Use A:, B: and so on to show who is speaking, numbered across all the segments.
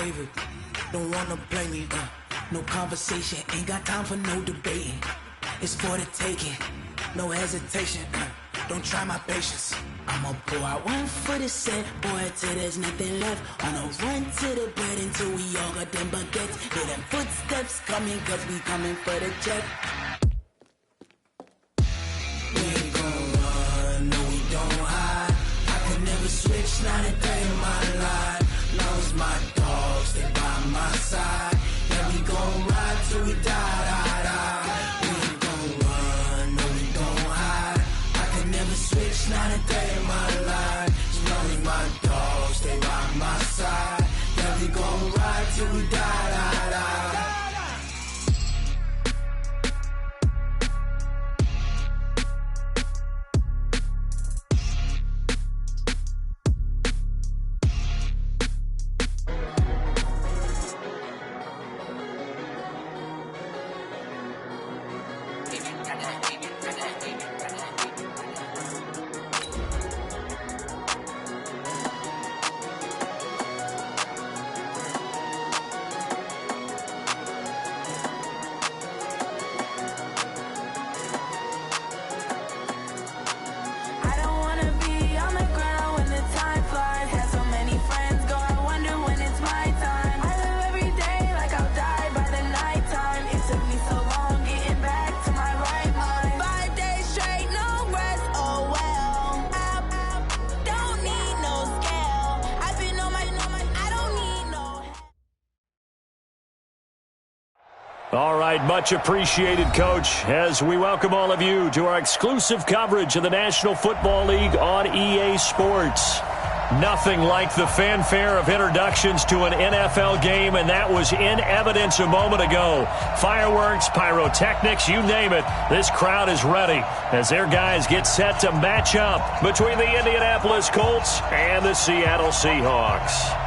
A: favorite. Don't wanna play me, no conversation, ain't got time for no debating. It's for the taking, no hesitation, don't try my patience. I'ma pour out one for the set, boy, till there's nothing left. On a run to the bread until we all got them baguettes. Hear them footsteps coming, cause we coming for the check. We ain't gon' run, no we don't hide. I could never switch, not a day in my life. Long as my dogs, they by my side. Yeah, we gon' ride till we die. We ain't gon' run, no we don't hide. I could never switch, not a day in my life. As long as my dogs, they by my side. Yeah, we gon' ride till we die.
B: All right, much appreciated, Coach, as we welcome all of you to our exclusive coverage of the National Football League on EA Sports. Nothing like the fanfare of introductions to an NFL game, and that was in evidence a moment ago. Fireworks, pyrotechnics, you name it, this crowd is ready as their guys get set to match up between the Indianapolis Colts and the Seattle Seahawks.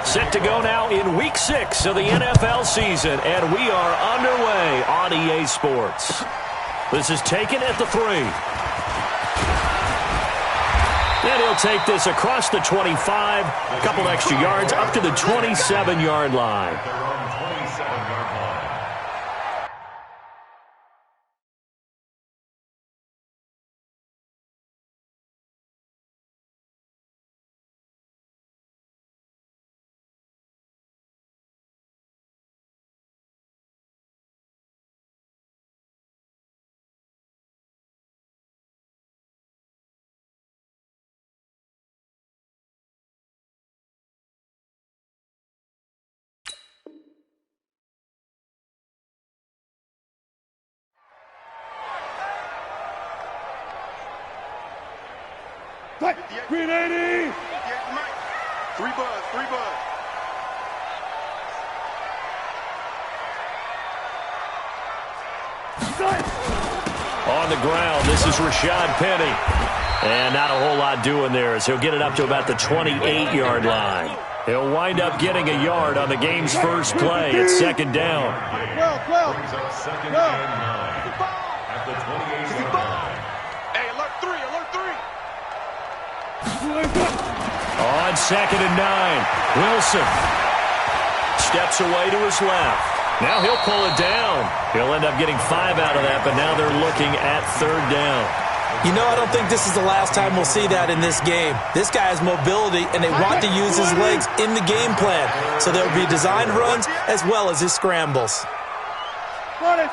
B: Set to go now in Week 6 of the NFL season, and we are underway on EA Sports. This is taken at the 3. And he'll take this across the 25, a couple extra yards, up to the 27-yard line.
C: Green 80!
D: 3 bud.
B: On the ground, this is Rashad Penny. And not a whole lot doing there as he'll get it up to about the 28-yard line. He'll wind up getting a yard on the game's first play at second down.
C: 12.
D: Second and 9 at the 28-yard line. Hey, alert 3.
B: On second and 9, Wilson steps away to his left. Now he'll pull it down. He'll end up getting 5 out of that, but now they're looking at third down.
E: You know, I don't think this is the last time we'll see that in this game. This guy has mobility, and they want to use his legs in the game plan. So there will be designed runs as well as his scrambles.
C: Front it.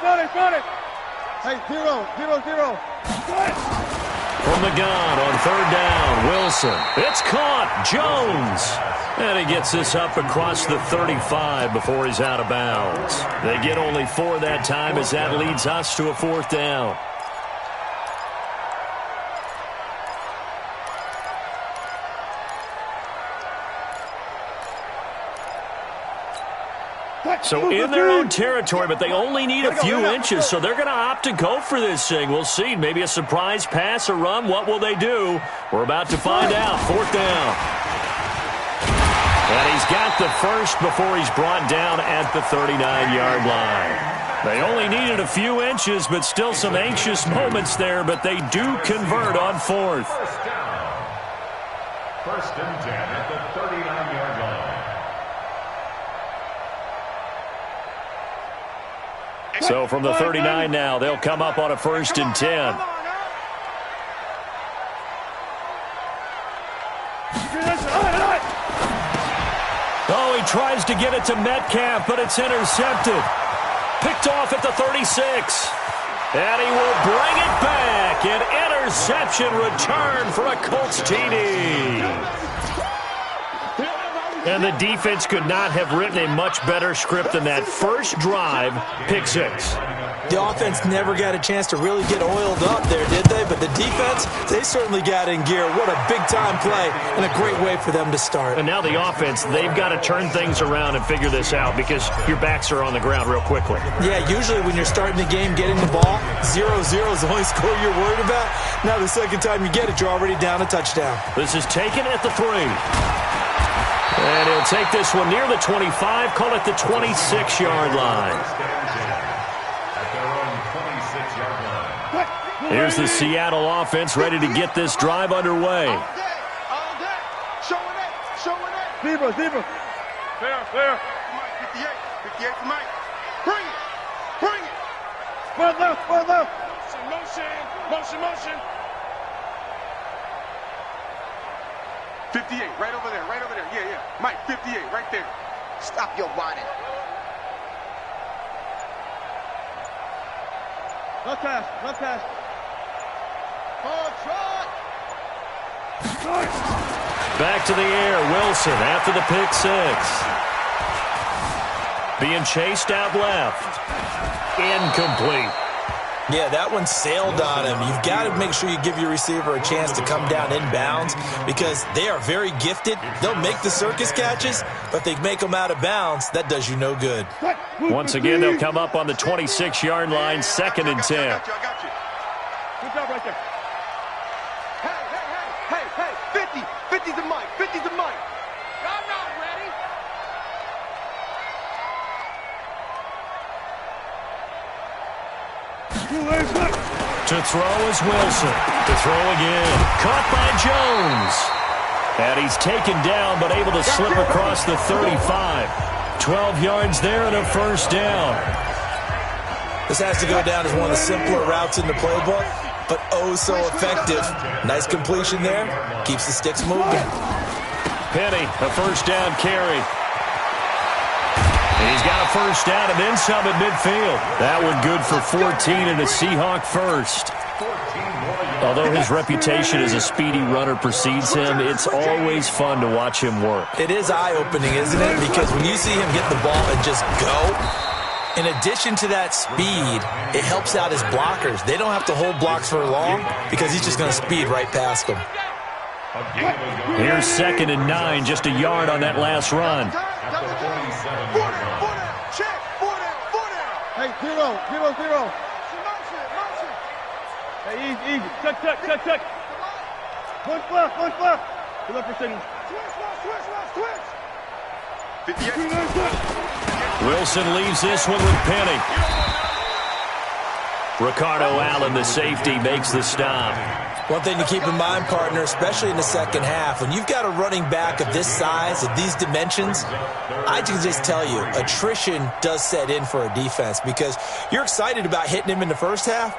C: Hey, 0.
B: From the gun on third down, Wilson. It's caught. Jones. And he gets this up across the 35 before he's out of bounds. They get only 4 that time as that leads us to a fourth down. So in their own territory, but they only need a few inches, so they're going to opt to go for this thing. We'll see. Maybe a surprise pass or run. What will they do? We're about to find out. Fourth down. And he's got the first before he's brought down at the 39-yard line. They only needed a few inches, but still some anxious moments there, but they do convert on fourth.
D: First down. First and 10 at the 39-yard line.
B: So from the 39 now, they'll come up on a first and 10. Oh, he tries to get it to Metcalf, but it's intercepted. Picked off at the 36. And he will bring it back. An interception return for a Colts TD. And the defense could not have written a much better script than that first drive, pick six.
E: The offense never got a chance to really get oiled up there, did they? But the defense, they certainly got in gear. What a big-time play and a great way for them to start.
B: And now the offense, they've got to turn things around and figure this out because your backs are on the ground real quickly.
E: Yeah, usually when you're starting the game, getting the ball, 0-0 is the only score you're worried about. Now the second time you get it, you're already down a touchdown.
B: This is taken at the 3. And he'll take this one near the 25, call it the 26-yard line. Here's the Seattle offense ready to get this drive underway.
C: All day. Showing it. Zebra. Fair. 58 for Mike. Bring it. Spread left. Motion. 58, right over there. Yeah. Mike, 58, right there.
F: Stop your whining.
C: Left pass. Hard trot.
B: Back to the air, Wilson after the pick six. Being chased out left. Incomplete.
E: Yeah, that one sailed on him. You've got to make sure you give your receiver a chance to come down inbounds because they are very gifted. They'll make the circus catches, but they make them out of bounds. That does you no good.
B: Once again, they'll come up on the 26-yard line, second and 10.
C: I got you. Good job right there. Hey, 50 to Mike. I'm not ready.
B: To throw is Wilson. To throw again. Caught by Jones. And he's taken down, but able to slip across the 35. 12 yards there and a first down.
E: This has to go down as one of the simpler routes in the playbook, but oh so effective. Nice completion there. Keeps the sticks moving.
B: Penny, a first down carry. And he's got a first down and then some at midfield. That one good for 14 and a Seahawk first. Although his reputation as a speedy runner precedes him, it's always fun to watch him work.
E: It is eye-opening, isn't it? Because when you see him get the ball and just go, in addition to that speed, it helps out his blockers. They don't have to hold blocks for long because he's just going to speed right past them.
B: Here's second and 9, just a yard on that last run.
C: Hey, 0. Hey, easy. Check. One left. Good luck for Sidney. Switch.
B: Wilson leaves this one with Penny. Ricardo Allen, the safety, makes the stop.
E: One thing to keep in mind, partner, especially in the second half, when you've got a running back of this size, of these dimensions, I can just tell you, attrition does set in for a defense because you're excited about hitting him in the first half.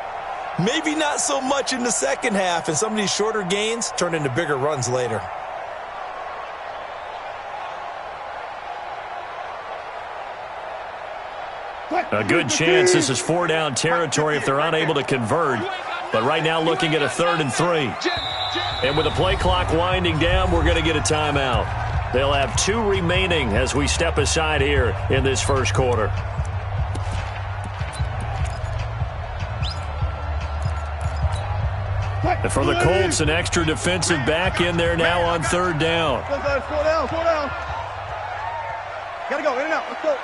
E: Maybe not so much in the second half, and some of these shorter gains turn into bigger runs later.
B: A good chance this is 4-down territory if they're unable to convert. But right now looking at a 3rd and 3. And with the play clock winding down, we're going to get a timeout. They'll have 2 remaining as we step aside here in this first quarter. And for the Colts, an extra defensive back in there now on 3rd down.
C: Slow down. Gotta go, in and out. Let's go.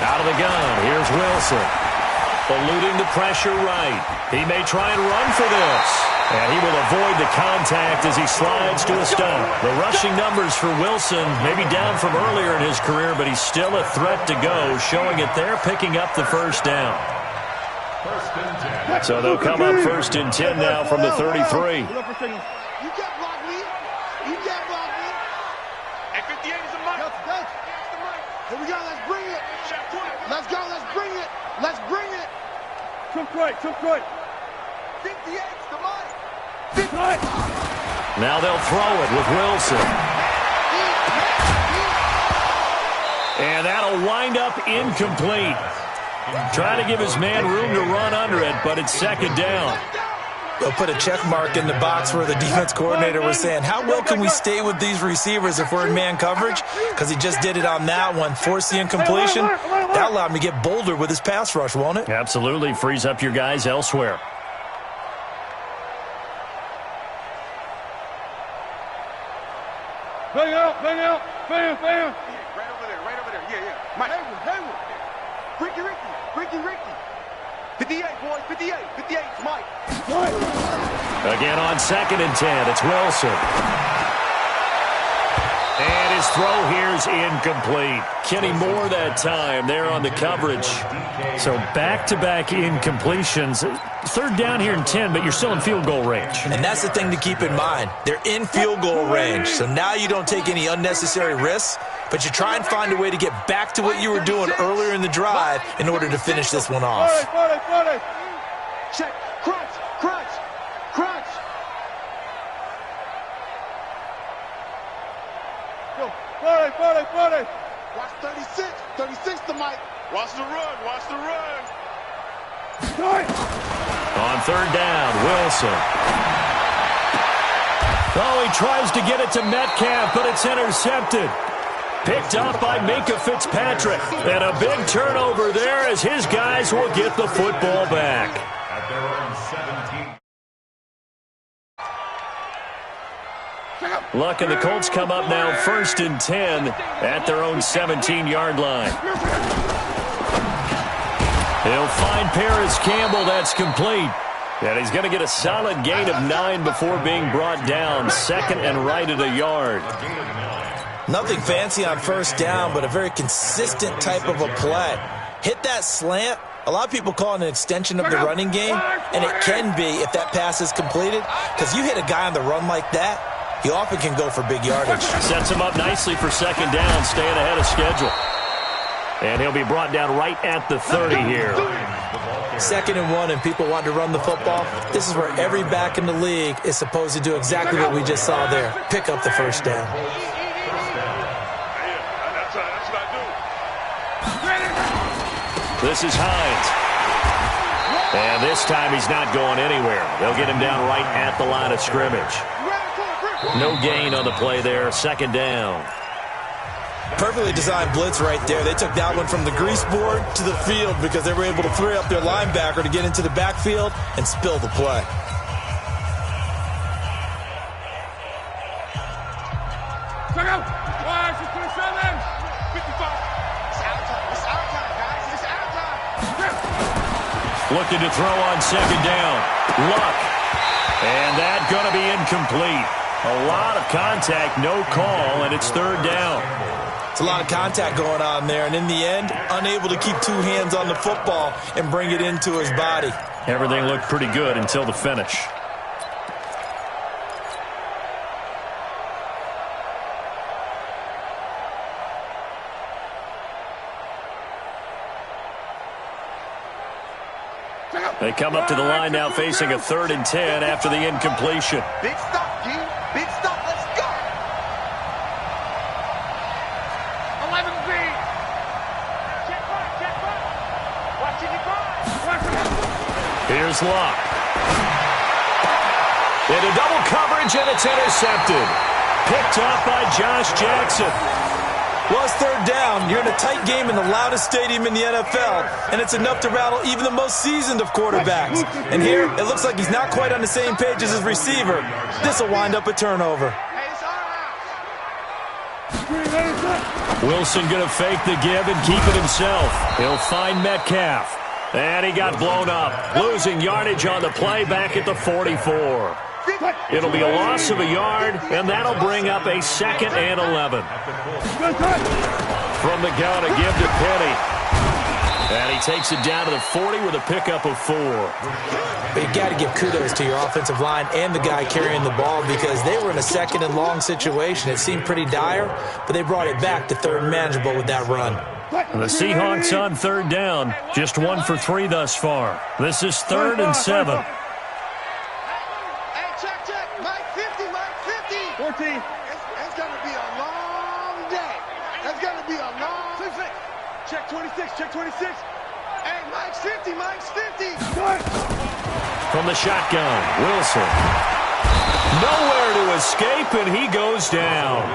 B: Out of the gun, here's Wilson. Eluding the pressure right. He may try and run for this. And he will avoid the contact as he slides to a stop. The rushing numbers for Wilson maybe down from earlier in his career, but he's still a threat to go, showing it there, picking up the first down. So they'll come up 1st and 10 now from the 33.
C: You can't block me. You can't block me.
F: At 58 is a mic.
C: Here we go. Let's bring it. Let's go. Let's bring it. Let's bring it.
G: Took right.
C: 58's the mic.
B: Now they'll throw it with Wilson. And that'll wind up incomplete. Trying to give his man room to run under it, but it's 2nd down.
E: They'll put a check mark in the box where the defense coordinator was saying, how well can we stay with these receivers if we're in man coverage? Because he just did it on that one, forced the incompletion. That allowed him to get bolder with his pass rush, won't it?
B: Absolutely. Frees up your guys elsewhere.
G: Bang out. Bam.
F: Right over there. Yeah. Mike.
C: Hayward. Ricky.
F: 58, boys. 58, Mike.
B: Again on 2nd and 10. It's Wilson. And his throw here's incomplete. Kenny Moore that time there on the coverage. So back-to-back incompletions. 3rd down here and 10, but you're still in field goal range.
E: And that's the thing to keep in mind. They're in field goal range. So now you don't take any unnecessary risks, but you try and find a way to get back to what you were doing earlier in the drive in order to finish this one off.
C: 40. Check. Crunch. Go. 40. Watch 36. 36 the mic.
F: Watch the run.
B: On 3rd down, Wilson. Oh, he tries to get it to Metcalf, but it's intercepted. Picked up by Minkah Fitzpatrick. And a big turnover there as his guys will get the football back.
D: At their own 17.
B: Luck and the Colts come up now 1st and 10 at their own 17-yard line. He'll find Paris Campbell. That's complete. And he's going to get a solid gain of 9 before being brought down. 2nd and right at a yard.
E: Nothing fancy on 1st down, but a very consistent type of a play. Hit that slant. A lot of people call it an extension of the running game, and it can be if that pass is completed, because you hit a guy on the run like that, he often can go for big yardage.
B: Sets him up nicely for 2nd down, staying ahead of schedule. And he'll be brought down right at the 30 here.
E: 2nd and 1, and people want to run the football. This is where every back in the league is supposed to do exactly what we just saw there. Pick up the 1st down.
B: This is Hines. And this time he's not going anywhere. They'll get him down right at the line of scrimmage. No gain on the play there. 2nd down.
E: Perfectly designed blitz right there. They took that one from the grease board to the field because they were able to free up their linebacker to get into the backfield and spill the play.
G: Check out. Watch, it's 27. 55.
C: It's our time, guys. It's our time.
B: Looking to throw on 2nd down. Luck. And that going to be incomplete. A lot of contact, no call, and it's 3rd down.
E: It's a lot of contact going on there, and in the end, unable to keep 2 hands on the football and bring it into his body.
B: Everything looked pretty good until the finish. They come up to the line now facing a 3rd and 10 after the incompletion.
C: Big stop, G. Big stop. Let's go.
G: 11 feet. Check back. Watch it,
B: Here's Luck. Into double coverage, and it's intercepted. Picked up by Josh Jackson.
E: Well, it's 3rd down. You're in a tight game in the loudest stadium in the NFL, and it's enough to rattle even the most seasoned of quarterbacks. And here, it looks like he's not quite on the same page as his receiver. This will wind up a turnover.
B: Wilson going to fake the give and keep it himself. He'll find Metcalf. And he got blown up, losing yardage on the play back at the 44. It'll be a loss of a yard, and that'll bring up a 2nd and 11. From the gun, a give to Penny. And he takes it down to the 40 with a pickup of 4.
E: But you got to give kudos to your offensive line and the guy carrying the ball because they were in a 2nd and long situation. It seemed pretty dire, but they brought it back to 3rd and manageable with that run.
B: And the Seahawks on 3rd down, just 1 for 3 thus far. This is 3rd and 7.
F: Hey, check. Mike 50, Mike 50.
C: 14.
F: It's going to be a long day. It's going to be a long...
C: Check 26, check 26.
F: Hey, Mike's 50, Mike's 50.
B: From the shotgun, Wilson. Nowhere to escape, and he goes down.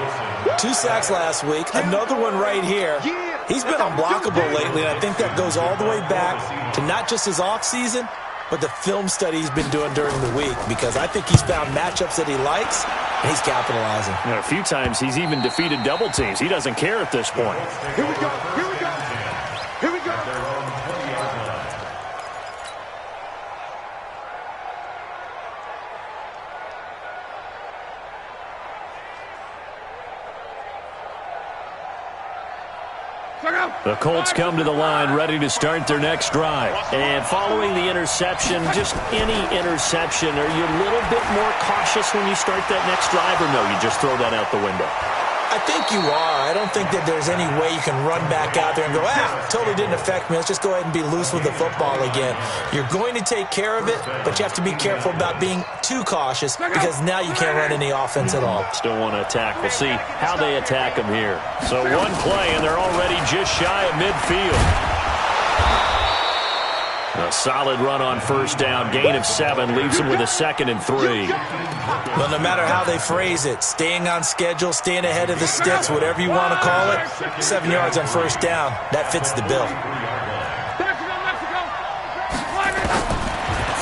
E: 2 sacks last week, another one right here. He's been unblockable lately, and I think that goes all the way back to not just his offseason, but the film study he's been doing during the week, because I think he's found matchups that he likes, and he's capitalizing.
B: And a few times he's even defeated double teams. He doesn't care at this point.
F: Here we go.
B: The Colts come to the line ready to start their next drive. And following the interception, just any interception, are you a little bit more cautious when you start that next drive, or no, you just throw that out the window?
E: I think you are. I don't think that there's any way you can run back out there and go, totally didn't affect me. Let's just go ahead and be loose with the football again. You're going to take care of it, but you have to be careful about being too cautious because now you can't run any offense at all.
B: Still want to attack. We'll see how they attack them here. So one play, and they're already just shy of midfield. A solid run on 1st down. Gain of 7 leaves them with a 2nd and 3.
E: Well, no matter how they phrase it, staying on schedule, staying ahead of the sticks, whatever you want to call it, 7 yards on 1st down, that fits the bill.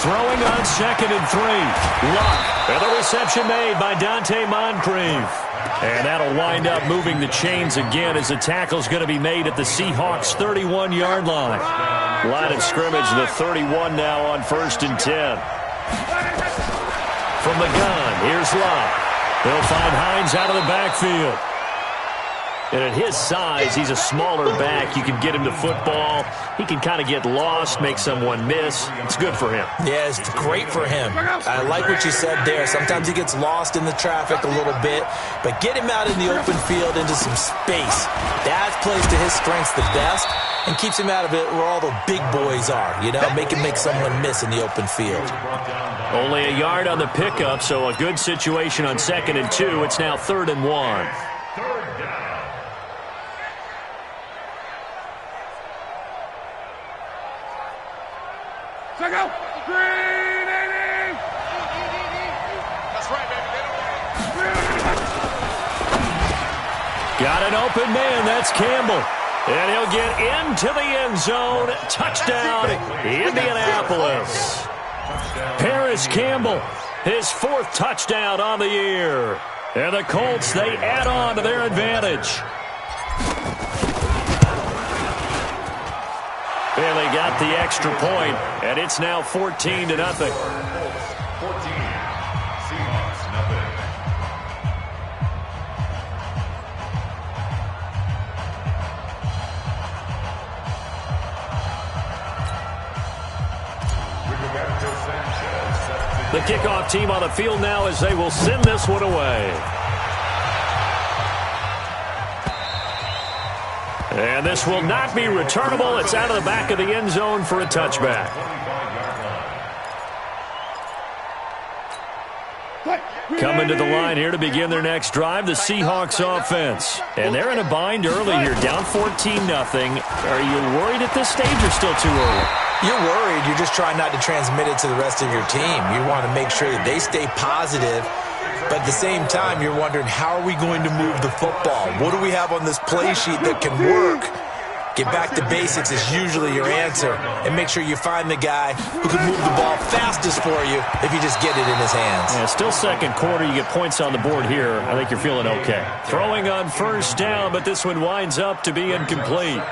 B: Throwing on 2nd and 3. Luck. And the reception made by Dante Moncrief. And that'll wind up moving the chains again as the tackle's going to be made at the Seahawks' 31-yard line. Line of scrimmage, the 31 now on 1st and 10. From the gun, here's Luck. They'll find Hines out of the backfield. And at his size, he's a smaller back. You can get him to football. He can kind of get lost, make someone miss. It's good for him.
E: Yeah, it's great for him. I like what you said there. Sometimes he gets lost in the traffic a little bit, but get him out in the open field into some space. That plays to his strengths the best and keeps him out of it where all the big boys are, you know, make someone miss in the open field.
B: Only a yard on the pickup, so a good situation on 2nd and 2. It's now 3rd and 1.
G: Check out. Green 80.
F: That's right, baby.
B: Got an open man. That's Campbell. And he'll get into the end zone. Touchdown, Indianapolis. Paris Campbell, his 4th touchdown on the year. And the Colts, they add on to their advantage. And they got the extra point, and it's now 14-0.
D: 14. Seahawks, nothing.
B: The kickoff team on the field now as they will send this one away. And this will not be returnable. It's out of the back of the end zone for a touchback. Coming to the line here to begin their next drive, the Seahawks offense. And they're in a bind early here, down 14-0. Are you worried at this stage or still too early?
E: You're worried. You're just trying not to transmit it to the rest of your team. You want to make sure that they stay positive. But at the same time, you're wondering, how are we going to move the football? What do we have on this play sheet that can work? Get back to basics is usually your answer. And make sure you find the guy who can move the ball fastest for you if you just get it in his hands.
B: Yeah, still second quarter. You get points on the board here. I think you're feeling okay. Throwing on first down, but this one winds up to be incomplete.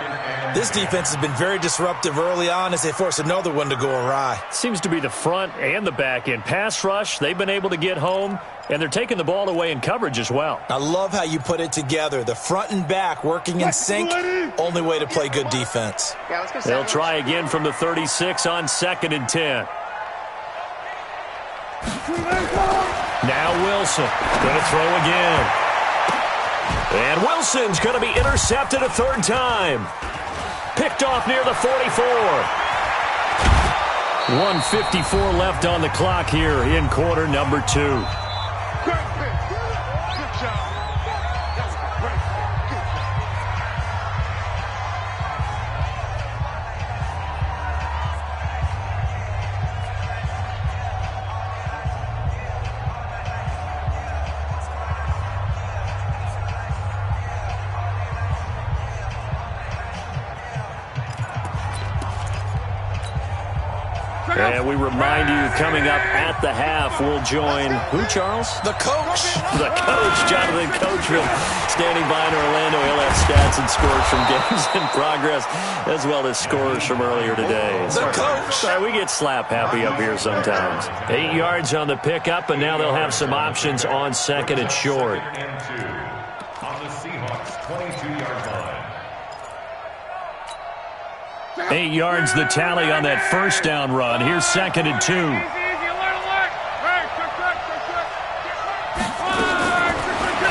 E: This defense has been very disruptive early on as they force another one to go awry.
B: Seems to be the front and the back end. Pass rush, they've been able to get home, and they're taking the ball away in coverage as well.
E: I love how you put it together. The front and back working in sync, only way to play good defense.
B: They'll try again from the 36 on 2nd and 10. Now Wilson going to throw again. And Wilson's going to be intercepted a third time. Picked off near the 44. 1:54 left on the clock here in quarter number 2. And we remind you, coming up at the half, we'll join who, Charles?
E: The coach.
B: The coach, Jonathan Coachman, standing by in Orlando. He'll have stats and scores from games in progress, as well as scores from earlier today.
E: The coach.
B: Sorry, we get slap happy up here sometimes. 8 yards on the pickup, and now they'll have some options on 2nd and short.
D: On the Seahawks' 22-yard line.
B: 8 yards the tally on that first down run. Here's 2nd and 2.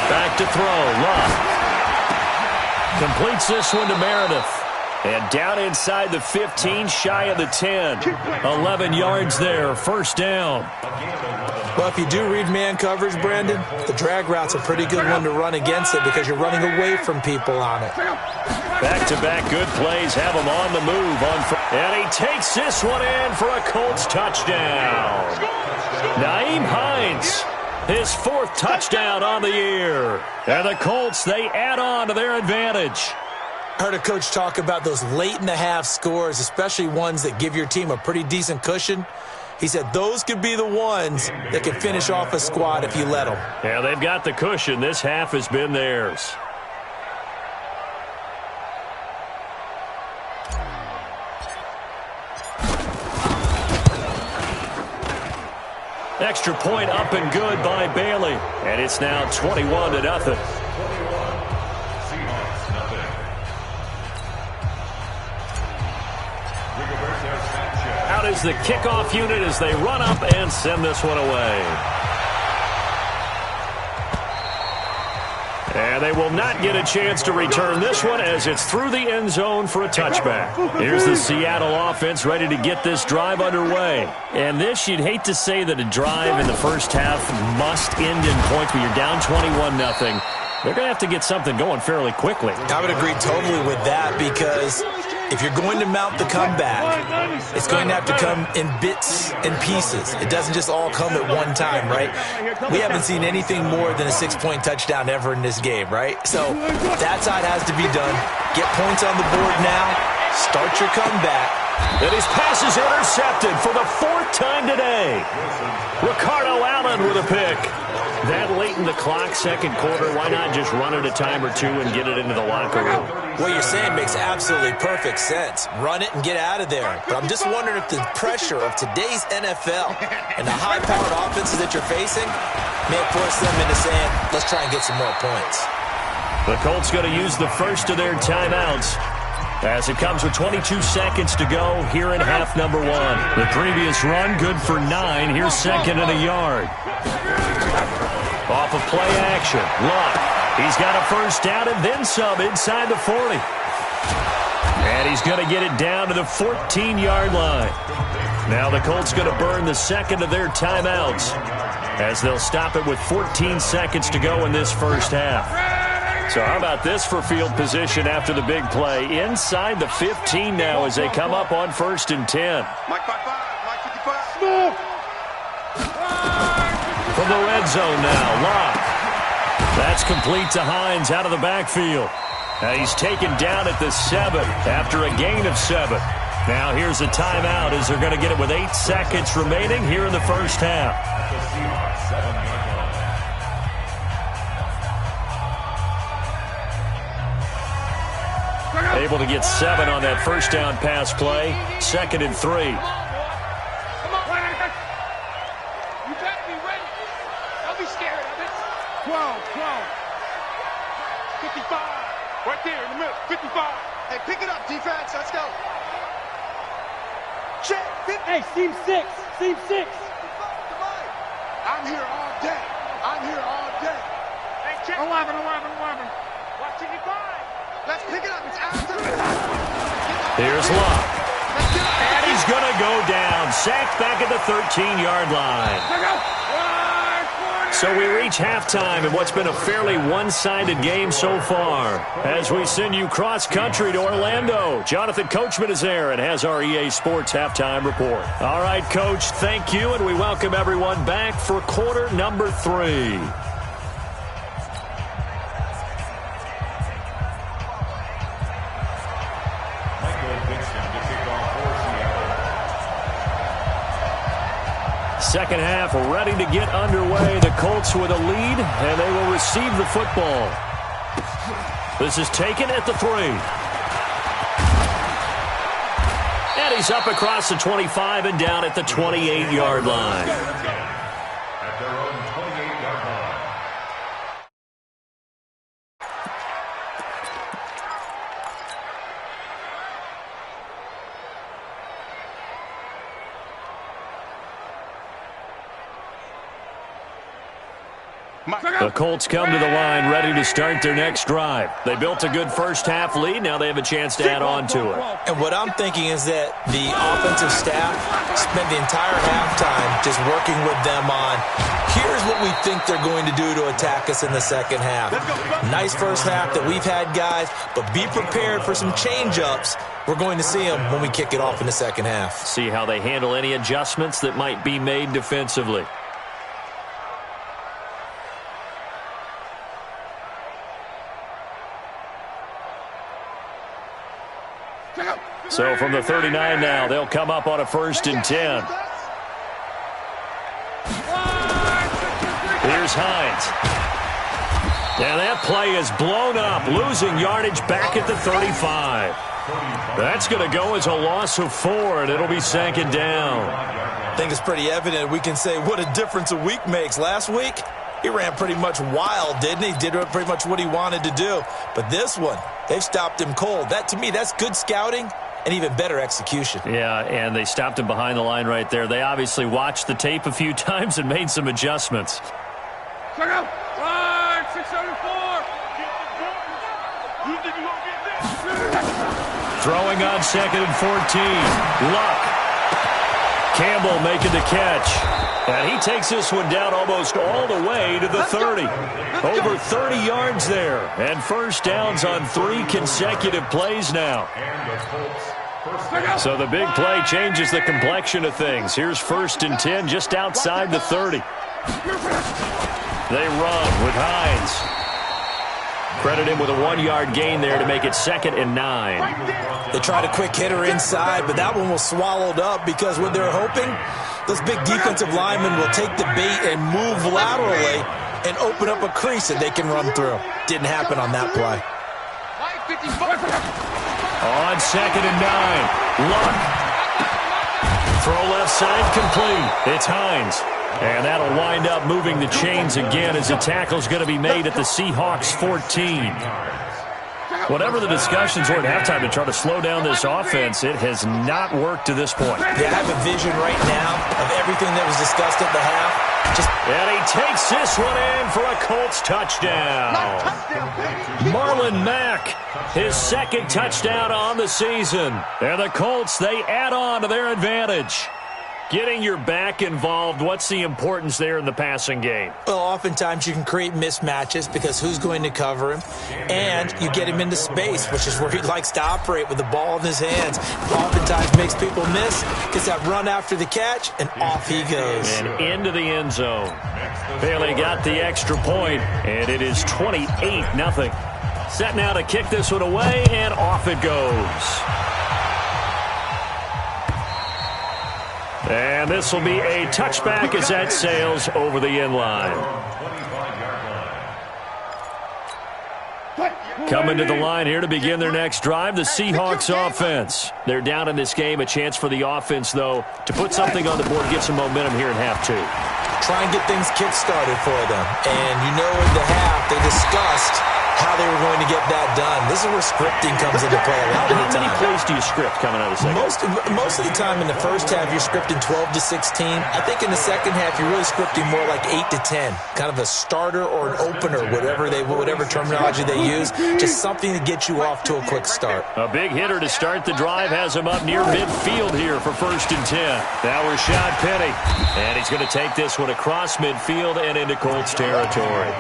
B: Back to throw. Luck completes this one to Meredith. And down inside the 15, shy of the 10. 11 yards there, first down.
E: Well, if you do read man coverage, Brandon, the drag route's a pretty good one to run against it because you're running away from people on it.
B: Back-to-back good plays have him on the move. And he takes this one in for a Colts touchdown. Nyheim Hines, his 4th touchdown on the year. And the Colts, they add on to their advantage.
E: I heard a coach talk about those late-in-the-half scores, especially ones that give your team a pretty decent cushion. He said those could be the ones that could finish off a squad if you let them.
B: Yeah, they've got the cushion. This half has been theirs. Extra point up and good by Bailey. And it's now 21-0. Out is the kickoff unit as they run up and send this one away. And they will not get a chance to return this one as it's through the end zone for a touchback. Here's the Seattle offense ready to get this drive underway. And this, you'd hate to say that a drive in the first half must end in points, but you're down 21-0. They're going to have to get something going fairly quickly.
E: I would agree totally with that because if you're going to mount the comeback, it's going to have to come in bits and pieces. It doesn't just all come at one time, right? We haven't seen anything more than a 6-point touchdown ever in this game, right? So that side has to be done. Get points on the board now. Start your comeback.
B: And his pass is intercepted for the 4th time today. Ricardo Allen with a pick. That late in the clock, second quarter, why not just run it a time or two and get it into the locker room?
E: What you're saying makes absolutely perfect sense. Run it and get out of there. But I'm just wondering if the pressure of today's NFL and the high-powered offenses that you're facing may force them into saying, let's try and get some more points.
B: The Colts going to use the first of their timeouts as it comes with 22 seconds to go here in half number 1. The previous run, good for 9. Here's 2nd and a yard. Off of play action. Luck. He's got a first down and then some inside the 40. And he's going to get it down to the 14-yard line. Now the Colts going to burn the second of their timeouts as they'll stop it with 14 seconds to go in this first half. So how about this for field position after the big play? Inside the 15 now as they come up on 1st and 10. From the red zone now, Locke. That's complete to Hines out of the backfield. He's taken down at the 7 after a gain of 7. Now here's a timeout as they're going to get it with 8 seconds remaining here in the first half. Able to get 7 on that first down pass play. 2nd and 3.
G: You better be ready. Don't be scared of it.
F: 12.
G: 55. Right there in the middle. 55.
F: Hey, pick it up, defense. Let's go. Check.
H: Hey, seam 6. Seam 6.
F: I'm here all day.
G: Hey, check.
C: 11.
G: Watch it, you find.
F: Let's pick it up. It's after.
B: Here's Locke. And he's going to go down. Sacked back at the 13-yard line. So we reach halftime in what's been a fairly one-sided game so far. As we send you cross-country to Orlando, Jonathan Coachman is there and has our EA Sports halftime report. All right, Coach, thank you, and we welcome everyone back for quarter number 3. Second half ready to get underway. The Colts with a lead, and they will receive the football. This is taken at the 3. And he's up across the 25 and down at the 28-yard line.
D: At their own 28-yard line.
B: The Colts come to the line ready to start their next drive. They built a good first half lead. Now they have a chance to add on to it.
E: And what I'm thinking is that the offensive staff spent the entire halftime just working with them on, here's what we think they're going to do to attack us in the second half. Nice first half that we've had, guys, but be prepared for some change-ups. We're going to see them when we kick it off in the second half.
B: See how they handle any adjustments that might be made defensively. So from the 39 now, they'll come up on a 1st and 10. Here's Hines. And that play is blown up, losing yardage back at the 35. That's going to go as a loss of 4, and it'll be 2nd down.
E: I think it's pretty evident. We can say what a difference a week makes. Last week, he ran pretty much wild, didn't he? Did pretty much what he wanted to do. But this one, they've stopped him cold. That, to me, that's good scouting and even better execution.
B: Yeah, and they stopped him behind the line right there. They obviously watched the tape a few times and made some adjustments.
G: Check out. 674.
B: Throwing on 2nd and 14. Luck. Campbell making the catch. And he takes this one down almost all the way to the 30. Over 30 yards there. And first downs on 3 consecutive plays now. So the big play changes the complexion of things. Here's 1st and 10 just outside the 30. They run with Hines. Credit him with a 1-yard gain there to make it 2nd and 9.
E: They tried a quick hitter inside, but that one was swallowed up because what they're hoping, those big defensive linemen will take the bait and move laterally and open up a crease that they can run through. Didn't happen on that play.
B: On 2nd and 9. Luck. Throw left side complete. It's Hines. And that'll wind up moving the chains again as the tackle's going to be made at the Seahawks 14. Whatever the discussions were at halftime to try to slow down this offense, it has not worked to this point.
E: Yeah, I have a vision right now of everything that was discussed at the half.
B: And he takes this one in for a Colts touchdown. Marlon Mack, his 2nd touchdown on the season. And the Colts, they add on to their advantage. Getting your back involved, what's the importance there in the passing game?
E: Well, oftentimes you can create mismatches because who's going to cover him? And you get him into space, which is where he likes to operate with the ball in his hands. Oftentimes makes people miss, gets that run after the catch, and off he goes.
B: And into the end zone. Bailey got the extra point, and it is 28-0. Set now to kick this one away, and off it goes. And this will be a touchback as that sails over the end line. Coming to the line here to begin their next drive, the Seahawks offense. They're down in this game. A chance for the offense, though, to put something on the board, get some momentum here in half two.
E: Try and get things kick-started for them. And you know in the half, they discussed how they were going to get that done. This is where scripting comes into play a lot of the time.
B: How many plays do you script coming out of the second?
E: Most of the time in the first half, you're scripting 12 to 16. I think in the second half, you're really scripting more like 8 to 10. Kind of a starter or an opener, whatever terminology they use. Just something to get you off to a quick start.
B: A big hitter to start the drive has him up near midfield here for 1st and 10. Now Rashad Penny. And he's going to take this one across midfield and into Colts territory.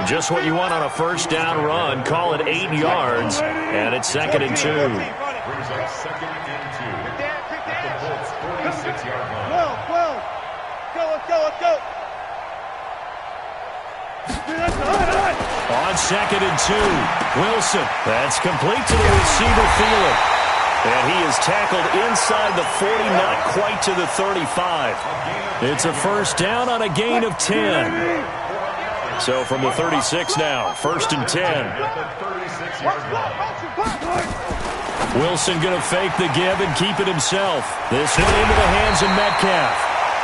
B: Just what you want on a first down run. Call it 8 yards, and it's 2nd and 2.
D: Brings up 2nd and 2 at the Colts 46-yard line.
C: Well. Let's go.
B: On 2nd and 2, Wilson. That's complete to the receiver, Thielen. And he is tackled inside the 40, not quite to the 35. It's a first down on a gain of 10. So from the 36 now, 1st and 10. Wilson going to fake the give and keep it himself. This one into the hands of Metcalf.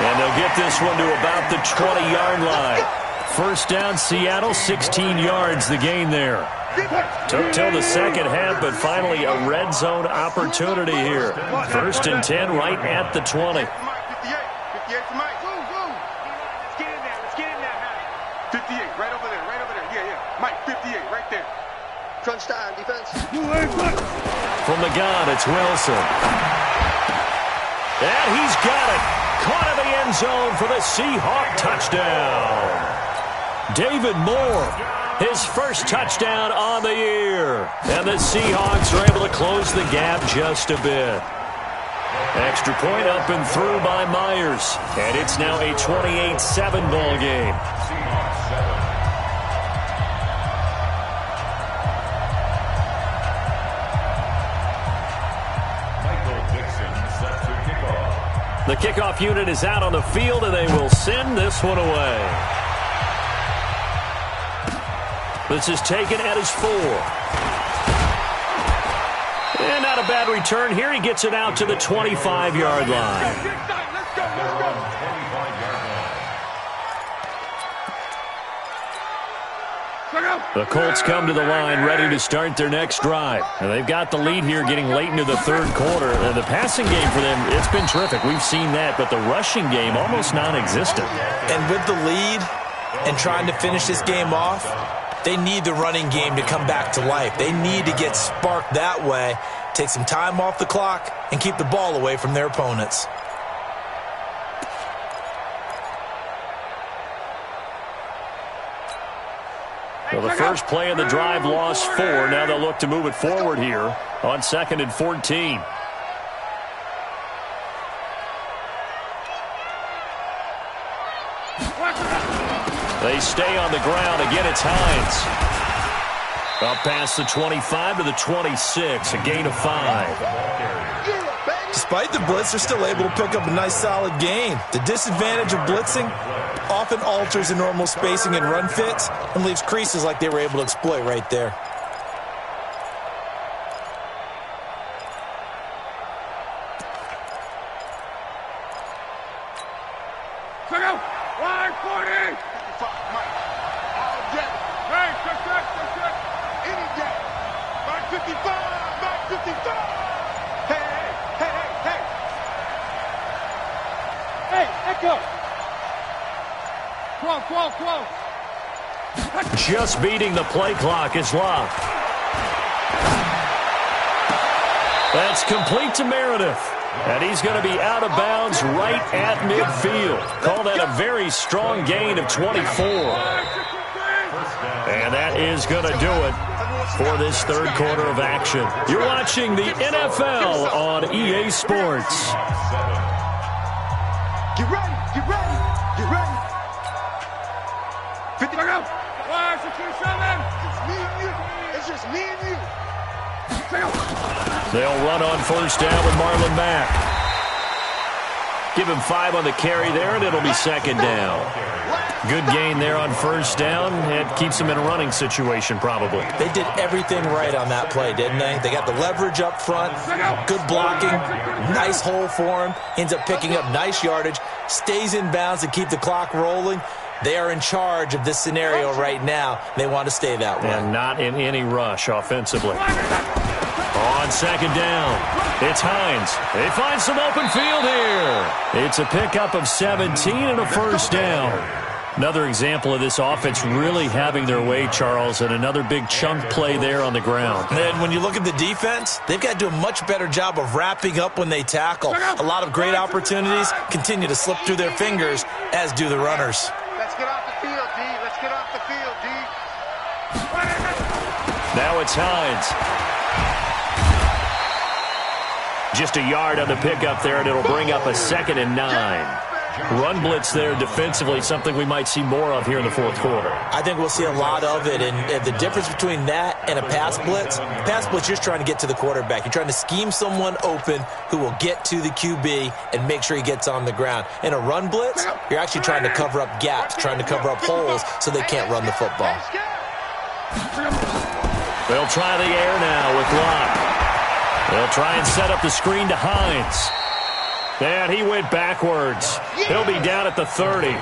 B: And they'll get this one to about the 20-yard line. First down, Seattle, 16 yards, the gain there. Took till the second half, but finally a red zone opportunity here. 1st and 10 right at the 20.
F: 58, right over there. Yeah. Mike, 58, right there. Crunch time, defense.
B: From the gun, it's Wilson. And he's got it. Caught in the end zone for the Seahawk touchdown. David Moore, his first touchdown on the year. And the Seahawks are able to close the gap just a bit. Extra point up and through by Myers. And it's now a 28-7 ball game. The kickoff unit is out on the field, and they will send this one away. This is taken at his 4. And not a bad return here. He gets it out to the 25-yard line. The Colts come to the line ready to start their next drive. And they've got the lead here getting late into the third quarter. And the passing game for them, it's been terrific. We've seen that, but the rushing game almost non-existent.
E: And with the lead and trying to finish this game off, they need the running game to come back to life. They need to get sparked that way, take some time off the clock, and keep the ball away from their opponents.
B: Well, the first play of the drive lost 4. Now they'll look to move it forward here on 2nd and 14. They stay on the ground. Again, it's Hines. Up past the 25 to the 26, a gain of 5.
E: Despite the blitz, they're still able to pick up a nice solid gain. The disadvantage of blitzing often alters the normal spacing and run fits and leaves creases like they were able to exploit right there.
G: Check out! Line 40! Hey, check.
F: Any day. Back 55, back 55.
H: Hey, Echo!
G: 12.
B: Just beating the play clock is Love. That's complete to Meredith. And he's going to be out of bounds right at midfield. Call that a very strong gain of 24. And that is going to do it for this third quarter of action. You're watching the NFL on EA Sports.
F: Get ready.
G: 50. Look out! Flash, 27.
F: It's me and you. It's Just me and you.
B: They'll run on first down with Marlon Mack. Give him 5 on the carry there, and it'll be second down. Good gain there on first down. It keeps them in a running situation, probably.
E: They did everything right on that play, didn't they? They got the leverage up front, good blocking, nice hole for him, ends up picking up nice yardage, stays in bounds to keep the clock rolling. They are in charge of this scenario right now. They want to stay that way.
B: And not in any rush offensively. On second down, it's Hines. They find some open field here. It's a pickup of 17 and a first down. Another example of this offense really having their way, Charles, and another big chunk play there on the ground.
E: And when you look at the defense, they've got to do a much better job of wrapping up when they tackle. A lot of great opportunities continue to slip through their fingers, as do the runners.
F: Let's get off the field, D. Let's get off the field, D.
B: Now it's Hines. Just a yard on the pickup there, and it'll bring up a 2nd and 9. Run blitz there defensively, something we might see more of here in the fourth quarter.
E: I think we'll see a lot of it, and the difference between that and a pass blitz, you're just trying to get to the quarterback. You're trying to scheme someone open who will get to the QB and make sure he gets on the ground. In a run blitz, you're actually trying to cover up gaps, trying to cover up holes so they can't run the football.
B: They'll try the air now with Locke. They'll try and set up the screen to Hines. And he went backwards. He'll be down at the 30.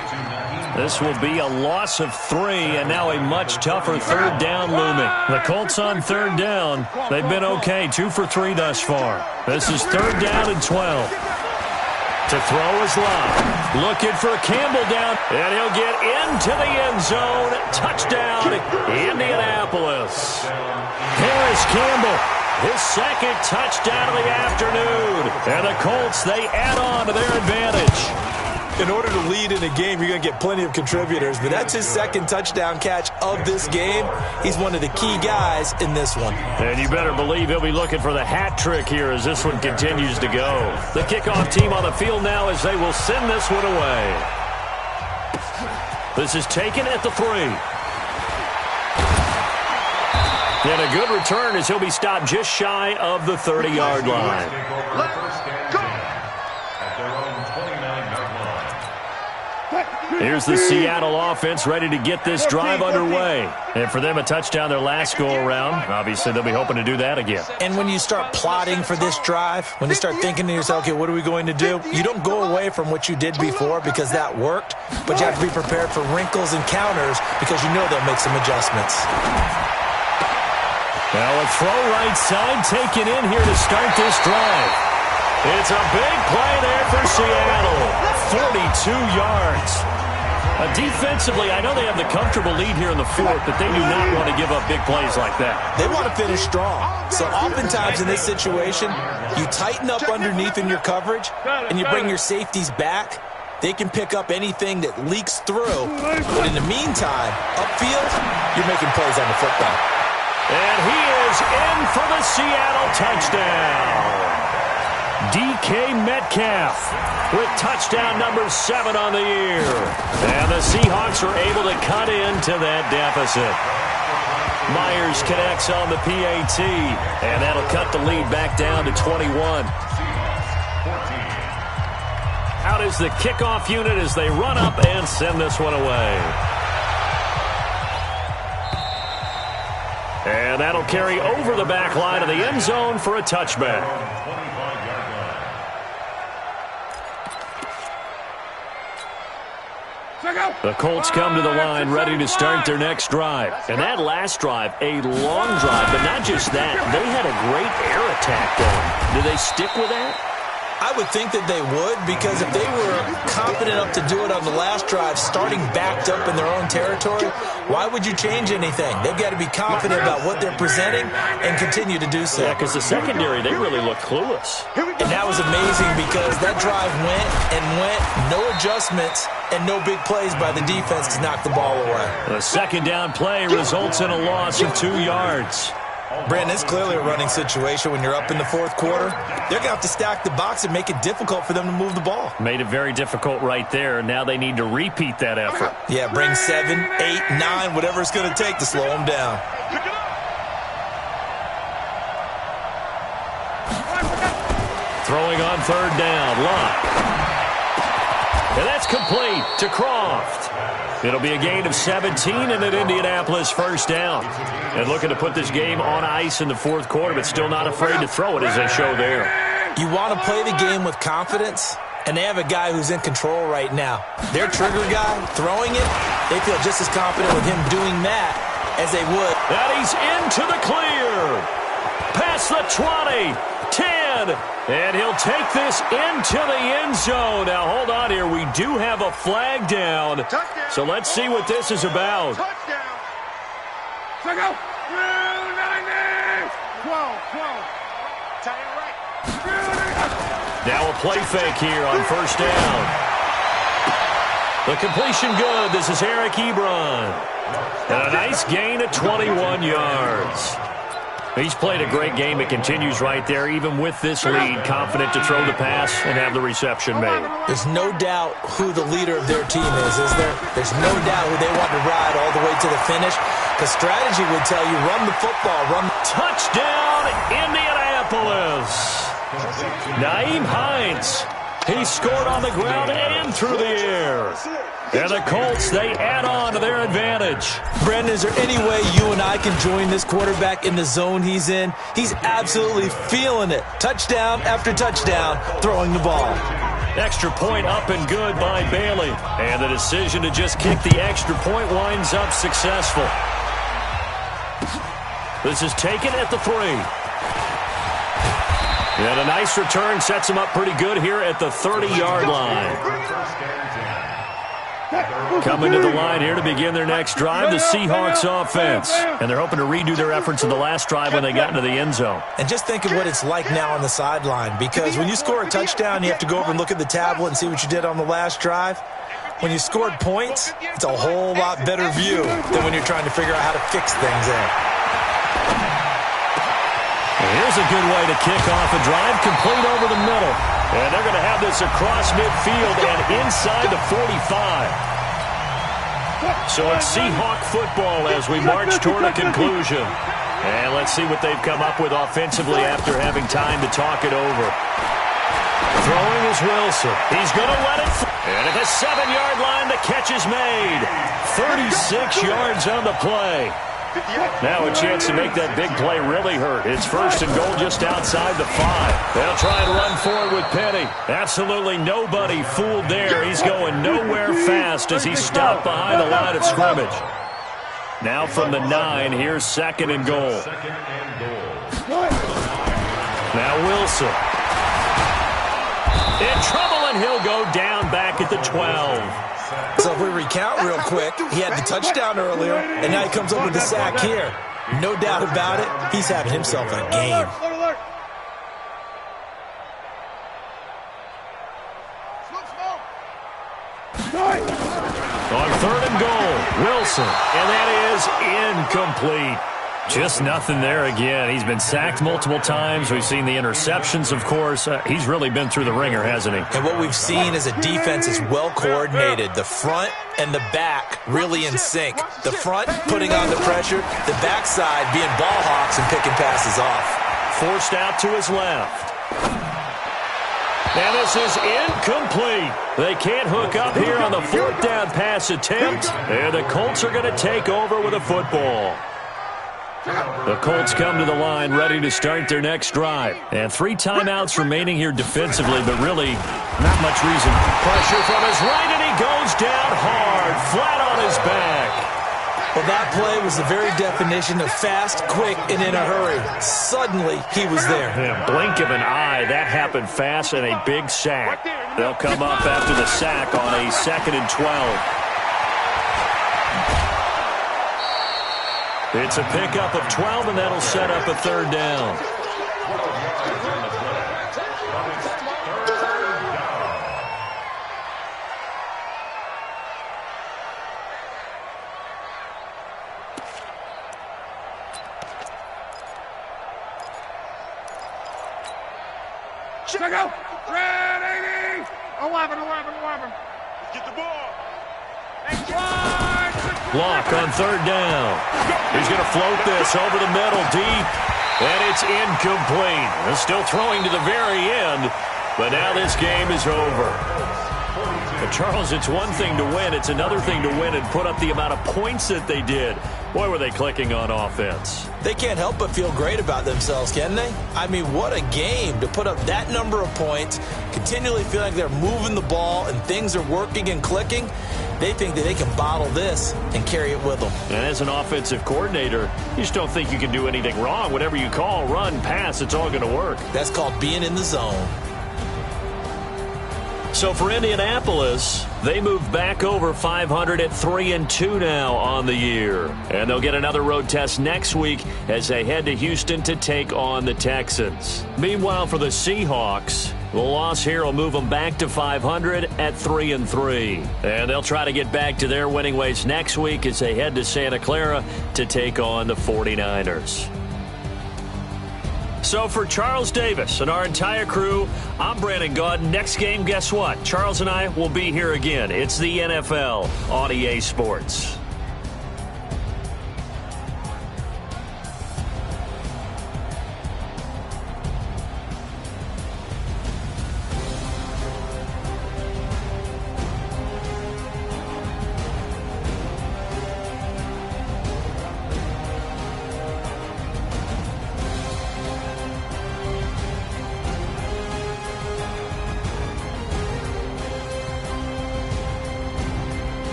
B: This will be a loss of 3, and now a much tougher third down looming. The Colts on third down. They've been okay, 2 for 3 thus far. This is third down and 12. To throw is Locke. Looking for Campbell down, and he'll get into the end zone. Touchdown, Indianapolis. Harris Campbell. His second touchdown of the afternoon. And the Colts, they add on to their advantage.
E: In order to lead in a game, you're going to get plenty of contributors, but that's his second touchdown catch of this game. He's one of the key guys in this one.
B: And you better believe he'll be looking for the hat trick here as this one continues to go. The kickoff team on the field now as they will send this one away. This is taken at the 3. And a good return as he'll be stopped just shy of the 30-yard line. Here's the Seattle offense ready to get this drive underway. And for them, a touchdown their last go-around. Obviously, they'll be hoping to do that again.
E: And when you start plotting for this drive, when you start thinking to yourself, okay, what are we going to do? You don't go away from what you did before because that worked, but you have to be prepared for wrinkles and counters because you know they'll make some adjustments.
B: Now a throw right side taken in here to start this drive. It's a big play there for Seattle. 42 yards. Defensively, I know they have the comfortable lead here in the fourth, but they do not want to give up big plays like that.
E: They want to finish strong. So oftentimes in this situation, you tighten up underneath in your coverage, and you bring your safeties back. They can pick up anything that leaks through. But in the meantime, upfield, you're making plays on the football.
B: And he is in for the Seattle touchdown. DK Metcalf with touchdown number 7 on the year. And the Seahawks are able to cut into that deficit. Myers connects on the PAT, and that'll cut the lead back down to 21. Out is the kickoff unit as they run up and send this one away. And that'll carry over the back line of the end zone for a touchback. The Colts come to the line ready to start their next drive. And that last drive, a long drive, but not just that. They had a great air attack going. Do they stick with that?
E: I would think that they would, because if they were confident enough to do it on the last drive, starting backed up in their own territory, why would you change anything? They've got to be confident about what they're presenting and continue to do so.
B: Yeah, because the secondary, they really look clueless.
E: And that was amazing because that drive went and went, no adjustments, and no big plays by the defense to knock the ball away.
B: The second down play results in a loss of 2 yards.
E: Brandon, it's clearly a running situation when you're up in the fourth quarter. They're going to have to stack the box and make it difficult for them to move the ball.
B: Made it very difficult right there. Now they need to repeat that effort.
E: Yeah, bring 7, 8, 9, whatever it's going to take to slow them down.
B: third down. Lock. And that's complete to Croft. It'll be a gain of 17 and an Indianapolis first down. And looking to put this game on ice in the fourth quarter, but still not afraid to throw it as they show there.
E: You want to play the game with confidence, and they have a guy who's in control right now. Their trigger guy, throwing it, they feel just as confident with him doing that as they would.
B: And he's into the clear. Past the 20, 10, and he'll take this into the end zone. Now, hold on here. We do have a flag down.
F: Touchdown.
B: So let's see what this is about.
F: Touchdown.
G: Check out. 12.
F: Tie it right.
B: Now a play fake here on first down. The completion good. This is Eric Ebron. And a nice gain of 21 yards. He's played a great game. It continues right there, even with this lead, confident to throw the pass and have the reception made.
E: There's no doubt who the leader of their team is there? There's no doubt who they want to ride all the way to the finish. Because strategy would tell you, run the football, run.
B: Touchdown, Indianapolis. Nyheim Hines. He scored on the ground and through the air. And the Colts, they add on to their advantage.
E: Brandon, is there any way you and I can join this quarterback in the zone he's in? He's absolutely feeling it. Touchdown after touchdown, throwing the ball.
B: Extra point up and good by Bailey. And the decision to just kick the extra point winds up successful. This is taken at the 3. And a nice return sets him up pretty good here at the 30-yard line. Coming to the line here to begin their next drive, the Seahawks offense. And they're hoping to redo their efforts in the last drive when they got into the end zone.
E: And just think of what it's like now on the sideline, because when you score a touchdown, you have to go over and look at the tablet and see what you did on the last drive. When you scored points, it's a whole lot better view than when you're trying to figure out how to fix things in.
B: Here's a good way to kick off a drive, complete over the middle. And they're going to have this across midfield and inside the 45. So it's Seahawk football as we march toward a conclusion. And let's see what they've come up with offensively after having time to talk it over. Throwing is Wilson. He's going to let it fly. And at the 7-yard line, the catch is made. 36 yards on the play. Now a chance to make that big play really hurt. It's first and goal just outside the 5. They'll try and run forward with Penny. Absolutely nobody fooled there. He's going nowhere fast as he's stopped behind the line of scrimmage. Now from the 9, here's second and goal. Now Wilson. In trouble, and he'll go down back at the 12.
E: So if we recount real quick, he had the touchdown earlier, and now he comes up with the sack here. No doubt about it, he's having himself a game.
B: On third and goal, Wilson, and that is incomplete. Just nothing there again. He's been sacked multiple times. We've seen the interceptions, of course. He's really been through the ringer, hasn't he?
E: And what we've seen is a defense is well coordinated. The front and the back really in sync. The front putting on the pressure, the backside being ball hawks and picking passes off.
B: Forced out to his left. And this is incomplete. They can't hook up here on the fourth down pass attempt. And the Colts are going to take over with a football. The Colts come to the line ready to start their next drive. And 3 timeouts remaining here defensively, but really not much reason. Pressure from his right, and he goes down hard, flat on his back.
E: Well, that play was the very definition of fast, quick, and in a hurry. Suddenly, he was there.
B: In a blink of an eye, that happened fast, and a big sack. They'll come up after the sack on a 2nd and 12. It's a pickup of 12, and that'll set up a third down.
G: Check out. Ready. 11.
F: Get the ball.
B: Block on third down. He's going to float this over the middle deep, and it's incomplete. They're still throwing to the very end, But now this game is over. But Charles, it's one thing to win. It's another thing to win and put up the amount of points that they did. Boy, were they clicking on offense.
E: They can't help but feel great about themselves, can they? I mean, what a game to put up that number of points, continually feeling like they're moving the ball and things are working and clicking. They think that they can bottle this and carry it with them.
B: And as an offensive coordinator, you just don't think you can do anything wrong. Whatever you call, run, pass, it's all going to work.
E: That's called being in the zone.
B: So for Indianapolis, they move back over 500 at 3-2 now on the year. And they'll get another road test next week as they head to Houston to take on the Texans. Meanwhile, for the Seahawks, the loss here will move them back to 500 at 3-3. And they'll try to get back to their winning ways next week as they head to Santa Clara to take on the 49ers. So for Charles Davis and our entire crew, I'm Brandon Gaudin. Next game, guess what? Charles and I will be here again. It's the NFL on EA Sports.